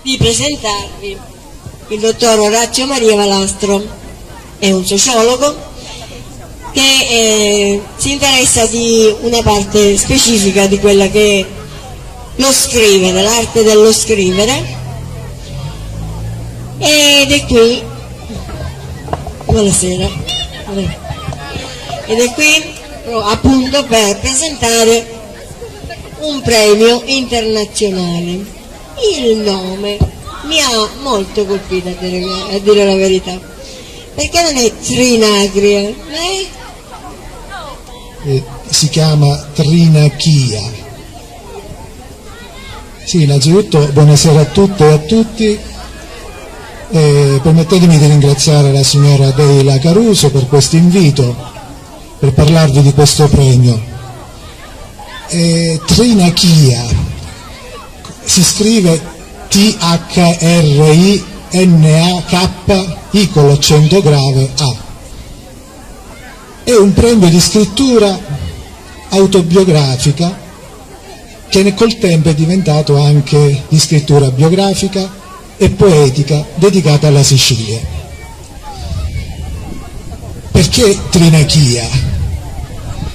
di presentarvi il dottor Orazio Maria Valastro. È un sociologo che si interessa di una parte specifica di quella che è lo scrivere, l'arte dello scrivere, ed è qui, buonasera, ed è qui appunto per presentare un premio internazionale. Il nome mi ha molto colpita, a dire la verità, perché non è Trinacria, si chiama Trinachia. Sì, innanzitutto buonasera a tutte e a tutti. Permettetemi di ringraziare la signora Deila Caruso per questo invito, per parlarvi di questo premio. Trinachia si scrive T-H-R-I-N-A-K, I con l'accento grave A. È un premio di scrittura autobiografica che col tempo è diventato anche di scrittura biografica e poetica dedicata alla Sicilia. Perché Trinachia?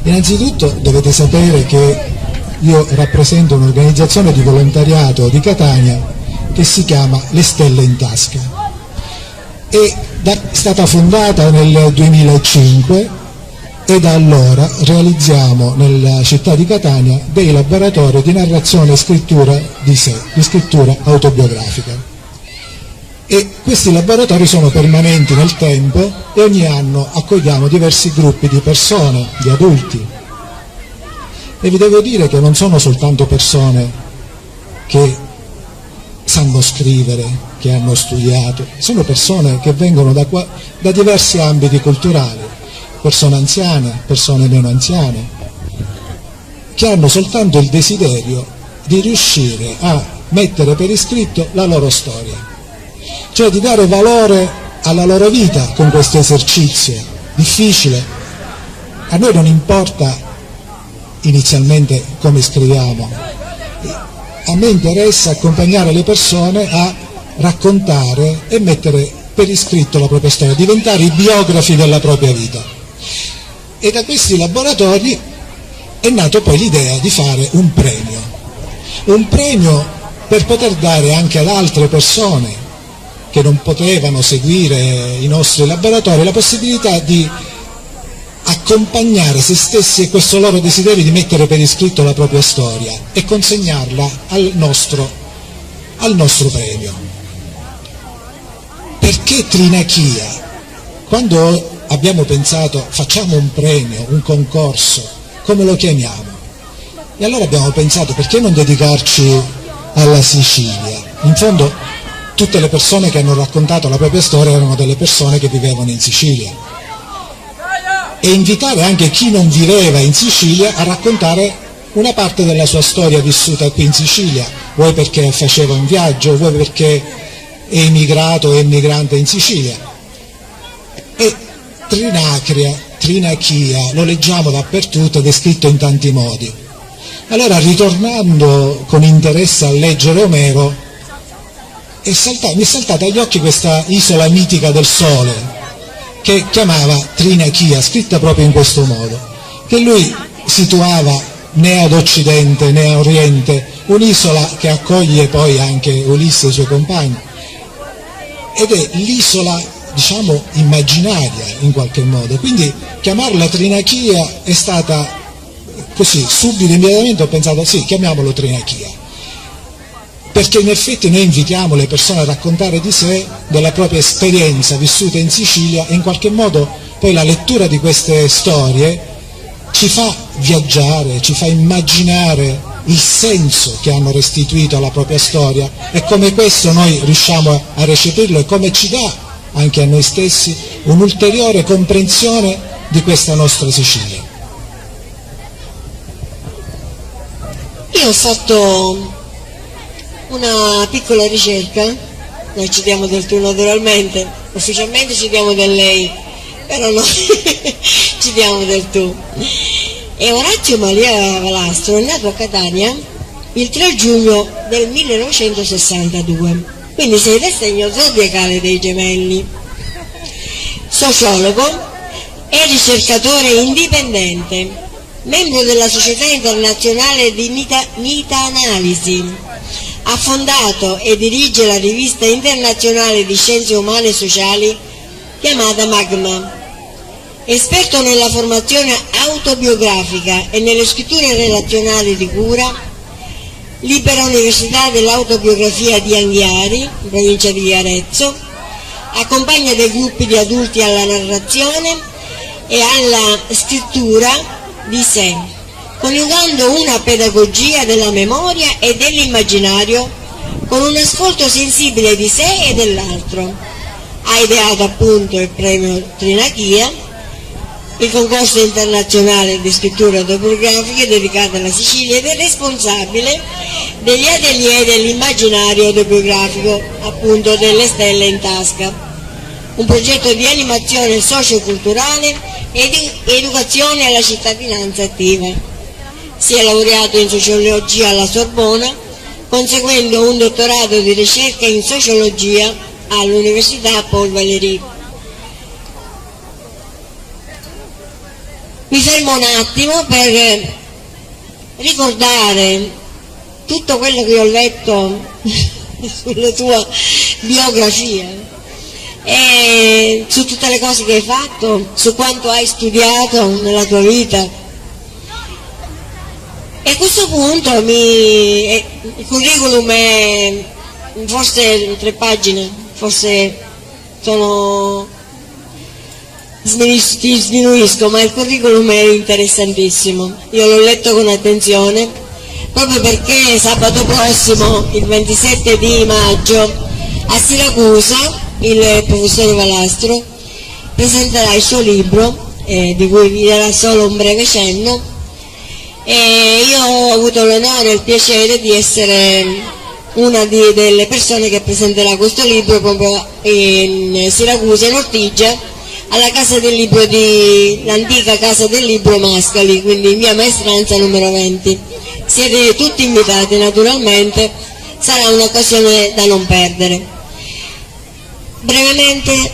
Innanzitutto dovete sapere che io rappresento un'organizzazione di volontariato di Catania che si chiama Le Stelle in Tasca. È stata fondata nel 2005 e da allora realizziamo nella città di Catania dei laboratori di narrazione e scrittura di sé, di scrittura autobiografica. E questi laboratori sono permanenti nel tempo e ogni anno accogliamo diversi gruppi di persone, di adulti. E vi devo dire che non sono soltanto persone che sanno scrivere, che hanno studiato, sono persone che vengono da diversi ambiti culturali, persone anziane, persone meno anziane, che hanno soltanto il desiderio di riuscire a mettere per iscritto la loro storia, cioè di dare valore alla loro vita con questo esercizio difficile. A noi non importa inizialmente come scriviamo, a me interessa accompagnare le persone a raccontare e mettere per iscritto la propria storia, diventare i biografi della propria vita. E da questi laboratori è nato poi l'idea di fare un premio per poter dare anche ad altre persone che non potevano seguire i nostri laboratori la possibilità di accompagnare se stessi e questo loro desiderio di mettere per iscritto la propria storia e consegnarla al nostro premio. Perché Trinachia? Quando abbiamo pensato facciamo un premio, un concorso, come lo chiamiamo? E allora abbiamo pensato perché non dedicarci alla Sicilia? In fondo tutte le persone che hanno raccontato la propria storia erano delle persone che vivevano in Sicilia, e invitare anche chi non viveva in Sicilia a raccontare una parte della sua storia vissuta qui in Sicilia, vuoi perché faceva un viaggio, vuoi perché è emigrato, è emigrante in Sicilia. E Trinachia, lo leggiamo dappertutto ed è scritto in tanti modi. Allora, ritornando con interesse a leggere Omero, mi è saltata agli occhi questa isola mitica del sole, che chiamava Trinachia, scritta proprio in questo modo, che lui situava né ad occidente né a oriente, un'isola che accoglie poi anche Ulisse e i suoi compagni, ed è l'isola, diciamo, immaginaria in qualche modo. Quindi chiamarla Trinachia è stata così, subito, immediatamente ho pensato sì, chiamiamolo Trinachia, perché in effetti noi invitiamo le persone a raccontare di sé, della propria esperienza vissuta in Sicilia, e in qualche modo poi la lettura di queste storie ci fa viaggiare, ci fa immaginare il senso che hanno restituito alla propria storia e come questo noi riusciamo a recepirlo e come ci dà anche a noi stessi un'ulteriore comprensione di questa nostra Sicilia. Io ho fatto una piccola ricerca, noi ci diamo del tu naturalmente, ufficialmente ci diamo del lei, però noi ci diamo del tu. E Orazio Maria Valastro è nato a Catania il 3 giugno del 1962 quindi sei del segno zodiacale dei Gemelli. Sociologo e ricercatore indipendente, membro della Società Internazionale di Meta-Analisi. Ha fondato e dirige la rivista internazionale di scienze umane e sociali chiamata Magma. Esperto nella formazione autobiografica e nelle scritture relazionali di cura, Libera Università dell'Autobiografia di Anghiari, in provincia di Arezzo, accompagna dei gruppi di adulti alla narrazione e alla scrittura di sé, coniugando una pedagogia della memoria e dell'immaginario con un ascolto sensibile di sé e dell'altro. Ha ideato appunto il premio Trinachia, il concorso internazionale di scrittura autobiografica dedicato alla Sicilia, ed è responsabile degli atelier dell'immaginario autobiografico, appunto delle stelle in tasca, un progetto di animazione socioculturale e di educazione alla cittadinanza attiva. Si è laureato in sociologia alla Sorbona, conseguendo un dottorato di ricerca in sociologia all'Università Paul Valéry. Mi fermo un attimo per ricordare tutto quello che ho letto sulla tua biografia e su tutte le cose che hai fatto, su quanto hai studiato nella tua vita. E a questo punto il curriculum è forse 3 pagine, forse sono... ti sminuisco, ma il curriculum è interessantissimo. Io l'ho letto con attenzione proprio perché sabato prossimo, il 27 di maggio, a Siracusa il professore Valastro presenterà il suo libro, di cui vi darà solo un breve cenno, e io ho avuto l'onore e il piacere di essere una delle persone che presenterà questo libro proprio in Siracusa, in Ortigia, alla casa del libro l'antica casa del libro Mascali, quindi in via Maestranza numero 20. Siete tutti invitati naturalmente, sarà un'occasione da non perdere. Brevemente,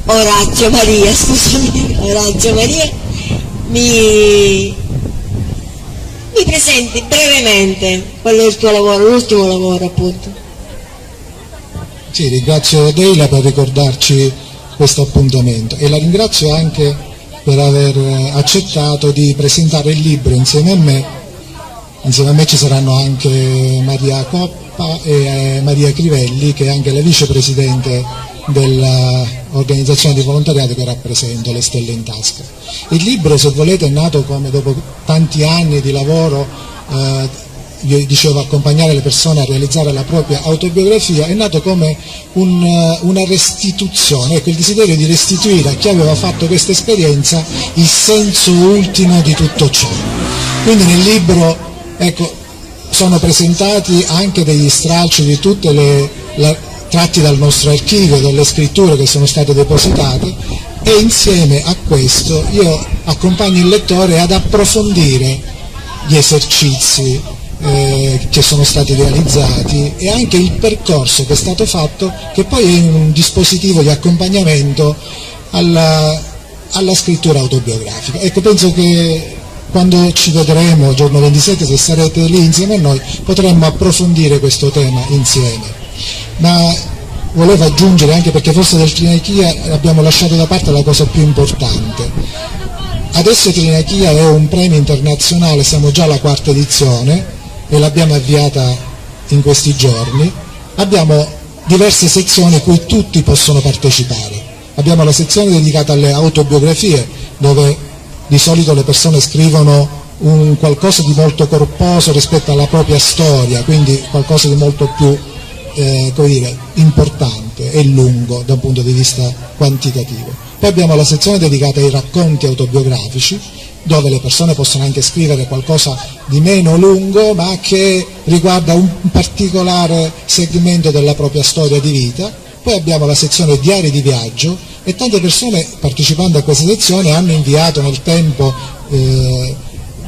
Orazio Maria, mi presenti brevemente quello è il tuo lavoro, l'ultimo lavoro appunto. Sì, ringrazio Deila per ricordarci questo appuntamento e la ringrazio anche per aver accettato di presentare il libro insieme a me. Insieme a me ci saranno anche Maria Coppa e Maria Crivelli, che è anche la vicepresidente dell'organizzazione di volontariato che rappresento, le Stelle in Tasca. Il libro, se volete, è nato come dopo tanti anni di lavoro, io dicevo accompagnare le persone a realizzare la propria autobiografia, è nato come una restituzione, ecco, il desiderio di restituire a chi aveva fatto questa esperienza il senso ultimo di tutto ciò. Quindi nel libro, ecco, sono presentati anche degli stralci di tutte tratti dal nostro archivio, delle scritture che sono state depositate, e insieme a questo io accompagno il lettore ad approfondire gli esercizi che sono stati realizzati e anche il percorso che è stato fatto, che poi è un dispositivo di accompagnamento alla scrittura autobiografica. Ecco, penso che quando ci vedremo il giorno 27, se sarete lì insieme a noi, potremmo approfondire questo tema insieme. Ma volevo aggiungere, anche perché forse del Trinachia abbiamo lasciato da parte la cosa più importante. Adesso Trinachia è un premio internazionale, siamo già alla 4ª edizione e l'abbiamo avviata in questi giorni. Abbiamo diverse sezioni a cui tutti possono partecipare. Abbiamo la sezione dedicata alle autobiografie, dove di solito le persone scrivono un qualcosa di molto corposo rispetto alla propria storia, quindi qualcosa di molto più come dire, importante e lungo da un punto di vista quantitativo. Poi abbiamo la sezione dedicata ai racconti autobiografici, dove le persone possono anche scrivere qualcosa di meno lungo, ma che riguarda un particolare segmento della propria storia di vita. Poi abbiamo la sezione diari di viaggio, e tante persone partecipando a questa sezione hanno inviato nel tempo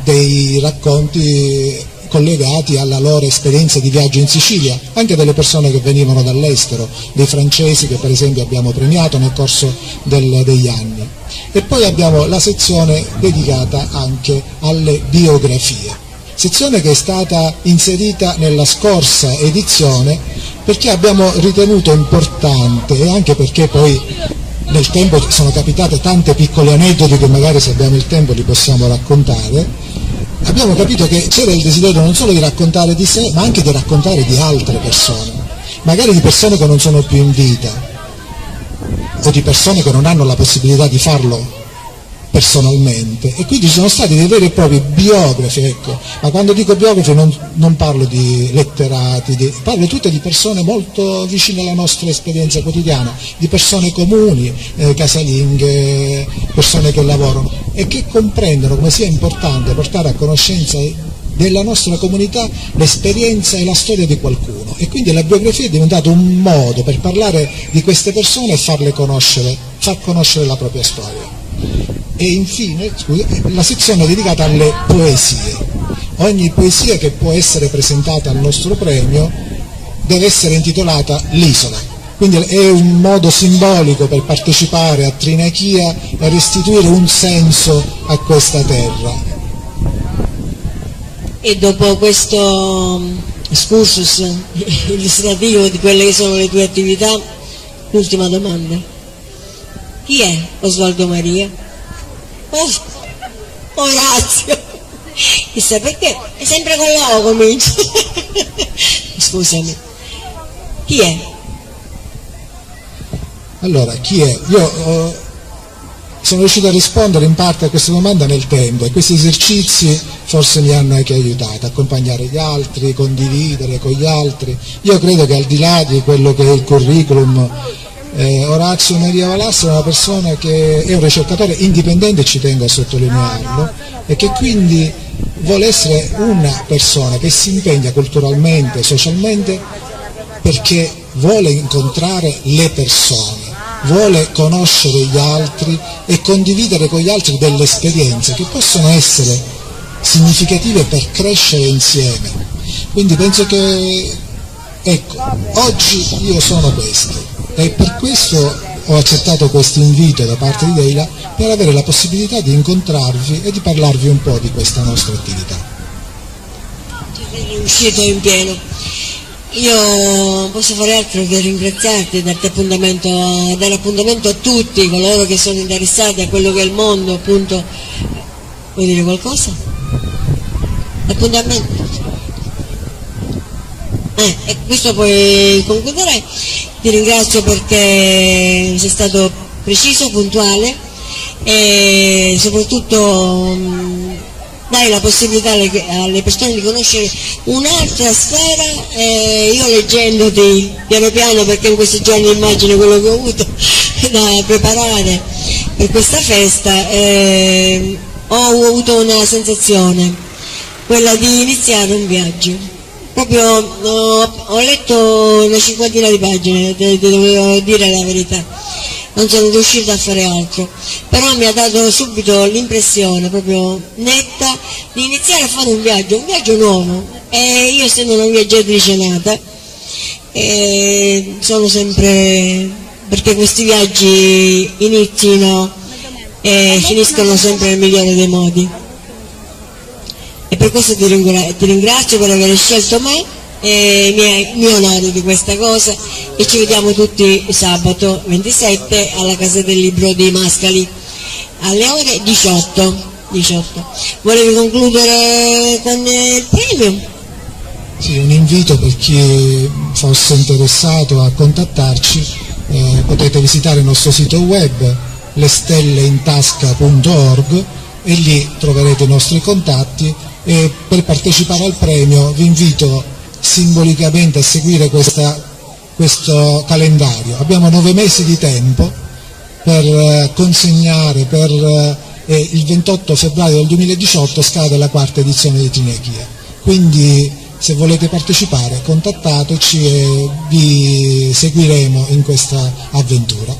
dei racconti collegati alla loro esperienza di viaggio in Sicilia, anche delle persone che venivano dall'estero, dei francesi che per esempio abbiamo premiato nel corso degli anni. E poi abbiamo la sezione dedicata anche alle biografie, sezione che è stata inserita nella scorsa edizione perché abbiamo ritenuto importante, e anche perché poi nel tempo sono capitate tante piccole aneddoti che magari, se abbiamo il tempo, li possiamo raccontare. Abbiamo capito che c'era il desiderio non solo di raccontare di sé, ma anche di raccontare di altre persone, magari di persone che non sono più in vita o di persone che non hanno la possibilità di farlo personalmente, e quindi ci sono stati dei veri e propri biografi, ecco. Ma quando dico biografi non parlo di letterati, parlo tutte di persone molto vicine alla nostra esperienza quotidiana, di persone comuni, casalinghe, persone che lavorano e che comprendono come sia importante portare a conoscenza della nostra comunità l'esperienza e la storia di qualcuno, e quindi la biografia è diventata un modo per parlare di queste persone e far conoscere la propria storia. E infine la sezione dedicata alle poesie. Ogni poesia che può essere presentata al nostro premio deve essere intitolata L'isola, quindi è un modo simbolico per partecipare a Trinachia e restituire un senso a questa terra. E dopo questo excursus illustrativo di quelle che sono le tue attività, l'ultima domanda: chi è Osvaldo Maria? Orazio, chissà perché, è sempre con l'O comincia. Scusami, chi è? Allora, chi è? Io sono riuscito a rispondere in parte a questa domanda nel tempo, e questi esercizi forse mi hanno anche aiutato a accompagnare gli altri, condividere con gli altri. Io credo che al di là di quello che è il curriculum, Orazio Maria Valasso è una persona che è un ricercatore indipendente, ci tengo a sottolinearlo, e che quindi vuole essere una persona che si impegna culturalmente, socialmente, perché vuole incontrare le persone, vuole conoscere gli altri e condividere con gli altri delle esperienze che possono essere significative per crescere insieme. Quindi penso che, ecco, oggi io sono questo. E per questo ho accettato questo invito da parte di Deila, per avere la possibilità di incontrarvi e di parlarvi un po' di questa nostra attività. Sei riuscito in pieno. Io posso fare altro che ringraziarti e dare appuntamento a tutti coloro che sono interessati a quello che è il mondo, appunto. Vuoi dire qualcosa? Appuntamento? E questo poi concluderei. Ti ringrazio perché sei stato preciso, puntuale, e soprattutto dai la possibilità alle persone di conoscere un'altra sfera. Io leggendoti piano piano, perché in questi giorni immagino quello che ho avuto da preparare per questa festa, ho avuto una sensazione, quella di iniziare un viaggio. Proprio ho letto una cinquantina di pagine, te devo dire la verità, non sono riuscita a fare altro, però mi ha dato subito l'impressione proprio netta di iniziare a fare un viaggio nuovo, e io, essendo una viaggiatrice nata, sono sempre, perché questi viaggi inizino e finiscono sempre nel migliore dei modi. E per questo ti ringrazio per aver scelto me, e mi onoro di questa cosa, e ci vediamo tutti sabato 27 alla Casa del Libro di Mascali alle ore 18. Volevi concludere con il premio? Sì, un invito per chi fosse interessato a contattarci, potete visitare il nostro sito web lestelleintasca.org, e lì troverete i nostri contatti. E per partecipare al premio vi invito simbolicamente a seguire questo calendario. Abbiamo 9 mesi di tempo per consegnare, il 28 febbraio del 2018 scade la 4ª edizione di Trinachia, quindi se volete partecipare contattateci e vi seguiremo in questa avventura.